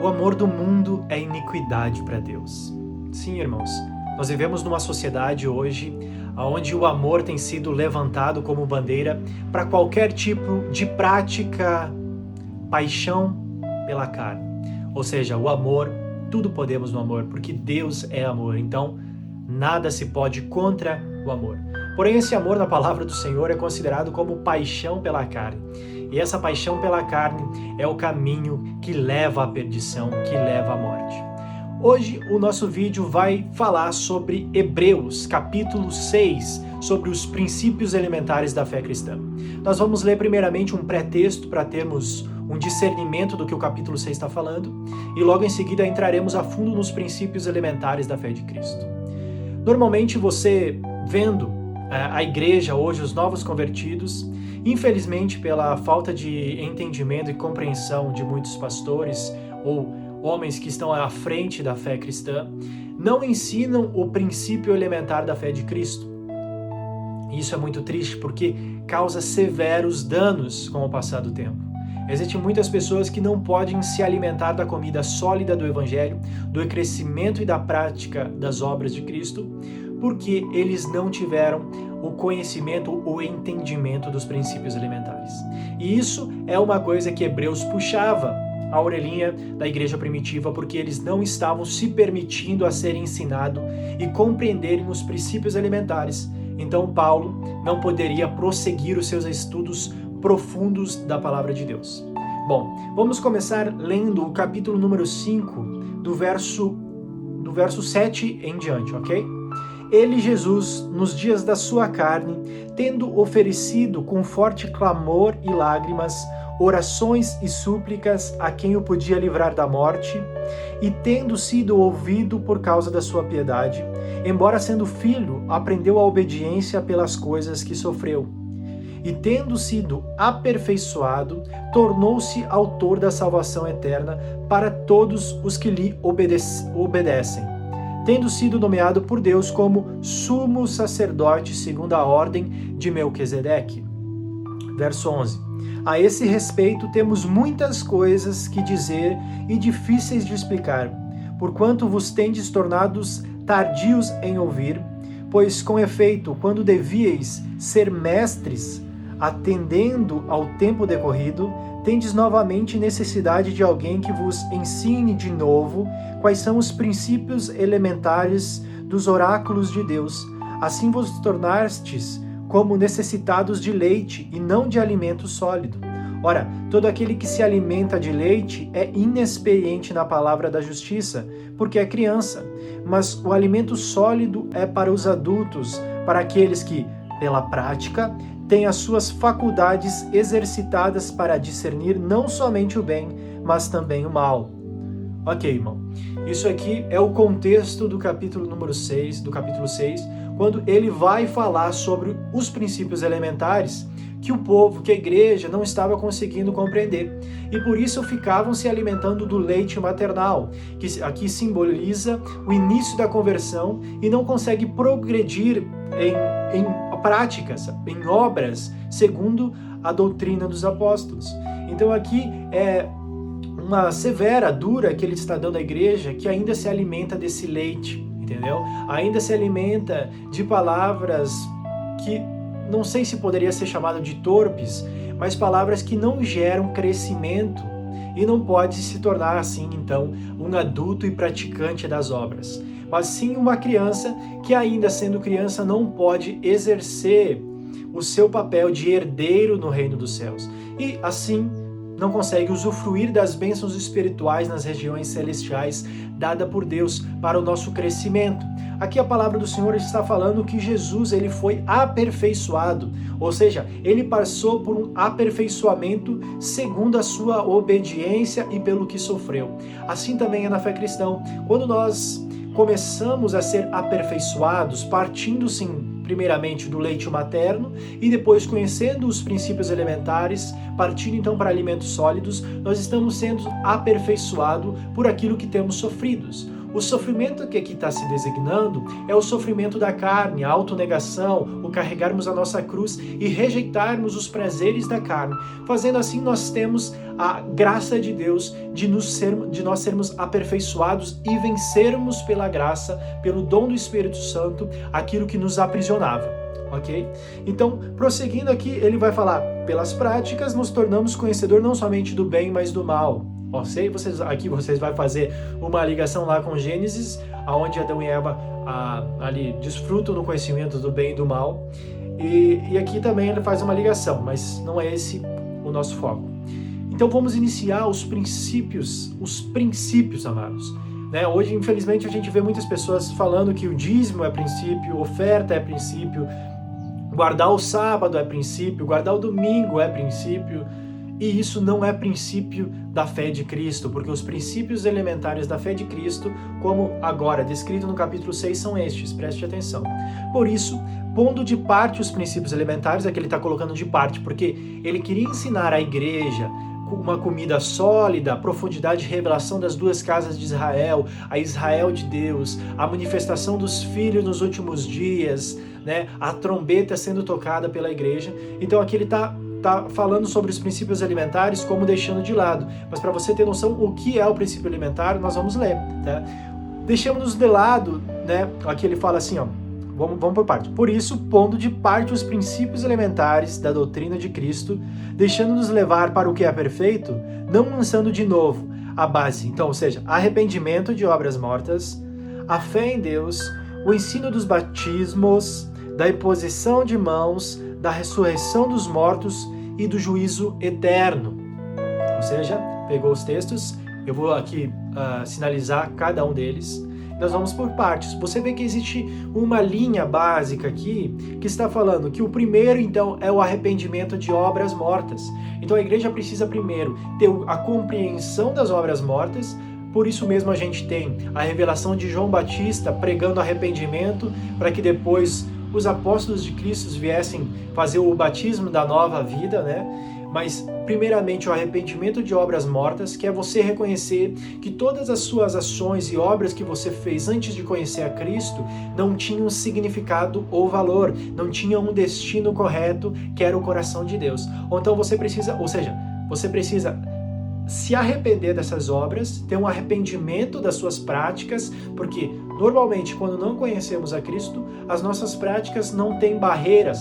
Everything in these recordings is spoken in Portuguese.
O amor do mundo é iniquidade para Deus. Sim, irmãos, nós vivemos numa sociedade hoje onde o amor tem sido levantado como bandeira para qualquer tipo de prática, paixão pela carne. Ou seja, o amor, tudo podemos no amor, porque Deus é amor, então nada se pode contra o amor. Porém, esse amor na palavra do Senhor é considerado como paixão pela carne. E essa paixão pela carne é o caminho que leva à perdição, que leva à morte. Hoje o nosso vídeo vai falar sobre Hebreus, capítulo 6, sobre os princípios elementares da fé cristã. Nós vamos ler primeiramente um pré-texto para termos um discernimento do que o capítulo 6 está falando, e logo em seguida entraremos a fundo nos princípios elementares da fé de Cristo. Normalmente você, vendo a igreja hoje, os novos convertidos, infelizmente pela falta de entendimento e compreensão de muitos pastores ou homens que estão à frente da fé cristã, não ensinam o princípio elementar da fé de Cristo. Isso é muito triste porque causa severos danos com o passar do tempo. Existem muitas pessoas que não podem se alimentar da comida sólida do Evangelho, do crescimento e da prática das obras de Cristo, porque eles não tiveram o conhecimento, o entendimento dos princípios elementares. E isso é uma coisa que Hebreus puxava a orelhinha da igreja primitiva, porque eles não estavam se permitindo a serem ensinados e compreenderem os princípios elementares. Então Paulo não poderia prosseguir os seus estudos profundos da palavra de Deus. Bom, vamos começar lendo o capítulo número 5, do verso 7 em diante, ok? Ele, Jesus, nos dias da sua carne, tendo oferecido com forte clamor e lágrimas, orações e súplicas a quem o podia livrar da morte, e tendo sido ouvido por causa da sua piedade, embora sendo filho, aprendeu a obediência pelas coisas que sofreu. E tendo sido aperfeiçoado, tornou-se autor da salvação eterna para todos os que lhe obedecem, tendo sido nomeado por Deus como sumo sacerdote segundo a ordem de Melquisedeque. Verso 11. A esse respeito temos muitas coisas que dizer e difíceis de explicar, porquanto vos tendes tornados tardios em ouvir, pois com efeito, quando devíeis ser mestres, atendendo ao tempo decorrido, tendes novamente necessidade de alguém que vos ensine de novo quais são os princípios elementares dos oráculos de Deus. Assim vos tornastes como necessitados de leite e não de alimento sólido. Ora, todo aquele que se alimenta de leite é inexperiente na palavra da justiça, porque é criança. Mas o alimento sólido é para os adultos, para aqueles que, pela prática, têm as suas faculdades exercitadas para discernir não somente o bem, mas também o mal. Ok, irmão. Isso aqui é o contexto do capítulo número 6, quando ele vai falar sobre os princípios elementares que o povo, que a igreja não estava conseguindo compreender. E por isso ficavam se alimentando do leite maternal, que aqui simboliza o início da conversão e não consegue progredir em práticas, em obras, segundo a doutrina dos apóstolos. Então aqui é uma severa, dura que ele está dando à igreja que ainda se alimenta desse leite, entendeu? Ainda se alimenta de palavras que não sei se poderia ser chamado de torpes, mas palavras que não geram crescimento e não pode se tornar assim, então, um adulto e praticante das obras. Mas sim uma criança que, ainda sendo criança, não pode exercer o seu papel de herdeiro no reino dos céus. E, assim, não consegue usufruir das bênçãos espirituais nas regiões celestiais dada por Deus para o nosso crescimento. Aqui a palavra do Senhor está falando que Jesus ele foi aperfeiçoado, ou seja, ele passou por um aperfeiçoamento segundo a sua obediência e pelo que sofreu. Assim também é na fé cristã. Quando nós começamos a ser aperfeiçoados, partindo sim primeiramente do leite materno e depois conhecendo os princípios elementares, partindo então para alimentos sólidos, nós estamos sendo aperfeiçoados por aquilo que temos sofridos. O sofrimento que aqui está se designando é o sofrimento da carne, a autonegação, o carregarmos a nossa cruz e rejeitarmos os prazeres da carne. Fazendo assim, nós temos a graça de Deus de nós sermos aperfeiçoados e vencermos pela graça, pelo dom do Espírito Santo, aquilo que nos aprisionava. Ok? Então, prosseguindo aqui, ele vai falar, pelas práticas nos tornamos conhecedor não somente do bem, mas do mal. Aqui vocês vão fazer uma ligação lá com Gênesis, onde Adão e Eva ali desfrutam do conhecimento do bem e do mal. E aqui também ele faz uma ligação, mas não é esse o nosso foco. Então vamos iniciar os princípios, amados. Né? Hoje, infelizmente, a gente vê muitas pessoas falando que o dízimo é princípio, oferta é princípio, guardar o sábado é princípio, guardar o domingo é princípio. E isso não é princípio da fé de Cristo, porque os princípios elementares da fé de Cristo, como agora descrito no capítulo 6, são estes, preste atenção. Por isso, pondo de parte os princípios elementares, é que ele está colocando de parte, porque ele queria ensinar à igreja uma comida sólida, a profundidade de revelação das duas casas de Israel, a Israel de Deus, a manifestação dos filhos nos últimos dias, né? A trombeta sendo tocada pela igreja. Então aqui ele está falando sobre os princípios alimentares como deixando de lado. Mas para você ter noção o que é o princípio alimentar, nós vamos ler. Tá? Deixamos de lado, né? Aqui ele fala assim, ó, vamos por parte. Por isso, pondo de parte os princípios elementares da doutrina de Cristo, deixando-nos levar para o que é perfeito, não lançando de novo a base. Então, ou seja, arrependimento de obras mortas, a fé em Deus, o ensino dos batismos, da imposição de mãos, da ressurreição dos mortos e do juízo eterno. Ou seja, pegou os textos, eu vou aqui sinalizar cada um deles. Nós vamos por partes. Você vê que existe uma linha básica aqui que está falando que o primeiro, então, é o arrependimento de obras mortas. Então a igreja precisa primeiro ter a compreensão das obras mortas. Por isso mesmo a gente tem a revelação de João Batista pregando arrependimento para que depois os apóstolos de Cristo viessem fazer o batismo da nova vida, né? Mas, primeiramente, o arrependimento de obras mortas, que é você reconhecer que todas as suas ações e obras que você fez antes de conhecer a Cristo não tinham significado ou valor, não tinham um destino correto, que era o coração de Deus. Então você precisa se arrepender dessas obras, ter um arrependimento das suas práticas, porque normalmente quando não conhecemos a Cristo, as nossas práticas não têm barreiras.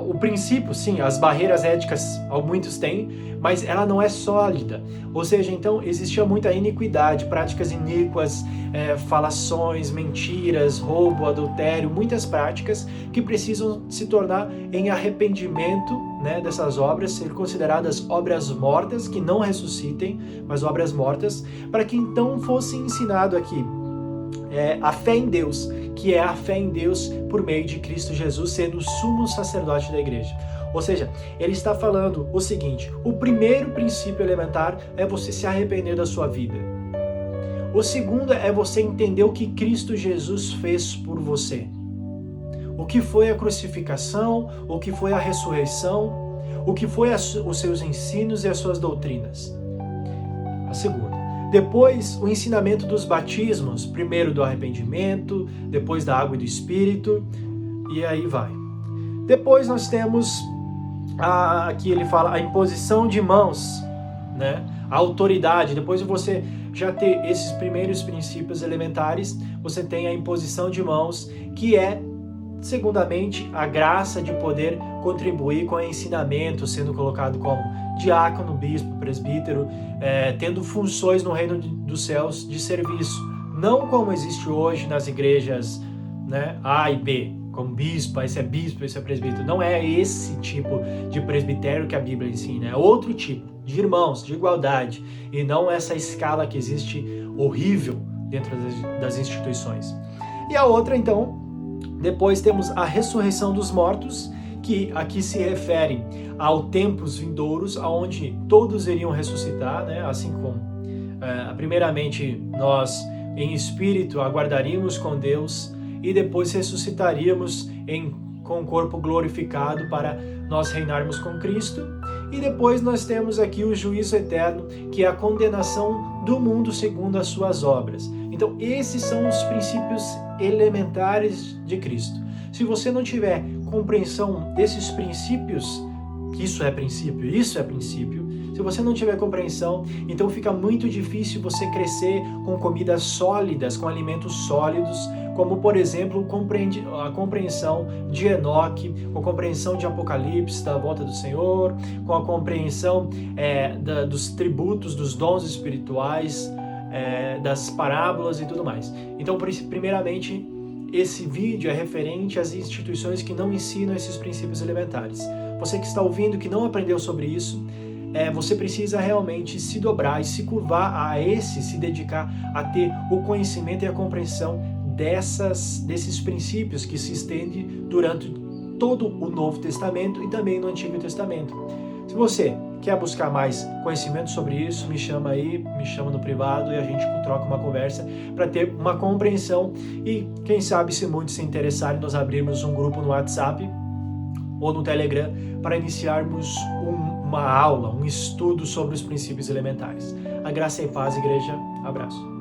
O princípio, sim, as barreiras éticas muitos têm, mas ela não é sólida. Ou seja, então existia muita iniquidade, práticas iníquas, falações, mentiras, roubo, adultério, muitas práticas que precisam se tornar em arrependimento, né, dessas obras, ser consideradas obras mortas, que não ressuscitem, mas obras mortas, para que então fosse ensinado aqui a fé em Deus, que é a fé em Deus por meio de Cristo Jesus, sendo o sumo sacerdote da igreja. Ou seja, ele está falando o seguinte: o primeiro princípio elementar é você se arrepender da sua vida. O segundo é você entender o que Cristo Jesus fez por você. O que foi a crucificação, o que foi a ressurreição, o que foi os seus ensinos e as suas doutrinas. A segunda. Depois, o ensinamento dos batismos, primeiro do arrependimento, depois da água e do Espírito, e aí vai. Depois nós temos, aqui ele fala, a imposição de mãos, né? A autoridade. Depois de você já ter esses primeiros princípios elementares, você tem a imposição de mãos, que é, segundamente, a graça de poder contribuir com o ensinamento, sendo colocado como diácono, bispo, presbítero, tendo funções no reino dos céus de serviço. Não como existe hoje nas igrejas, né, A e B, como bispo, esse é presbítero. Não é esse tipo de presbitério que a Bíblia ensina, é outro tipo, de irmãos, de igualdade, e não essa escala que existe horrível dentro das instituições. E a outra, então, depois temos a ressurreição dos mortos, que aqui se refere ao tempos vindouros, onde todos iriam ressuscitar, né? Assim como, primeiramente, nós em espírito aguardaríamos com Deus e depois ressuscitaríamos com o corpo glorificado para nós reinarmos com Cristo. E depois nós temos aqui o juízo eterno, que é a condenação do mundo segundo as suas obras. Então, esses são os princípios elementares de Cristo. Se você não tiver compreensão desses princípios, que isso é princípio, se você não tiver compreensão, então fica muito difícil você crescer com comidas sólidas, com alimentos sólidos, como, por exemplo, a compreensão de Enoque, com a compreensão de Apocalipse, da volta do Senhor, com a compreensão dos tributos, dos dons espirituais, das parábolas e tudo mais. Então, primeiramente, esse vídeo é referente às instituições que não ensinam esses princípios elementares. Você que está ouvindo, que não aprendeu sobre isso, você precisa realmente se dobrar e se curvar se dedicar a ter o conhecimento e a compreensão desses princípios que se estende durante todo o Novo Testamento e também no Antigo Testamento. Se você quer buscar mais conhecimento sobre isso, me chama no privado e a gente troca uma conversa para ter uma compreensão e, quem sabe, se muitos se interessarem, nós abrirmos um grupo no WhatsApp ou no Telegram para iniciarmos uma aula, um estudo sobre os princípios elementares. A graça e paz, igreja. Abraço.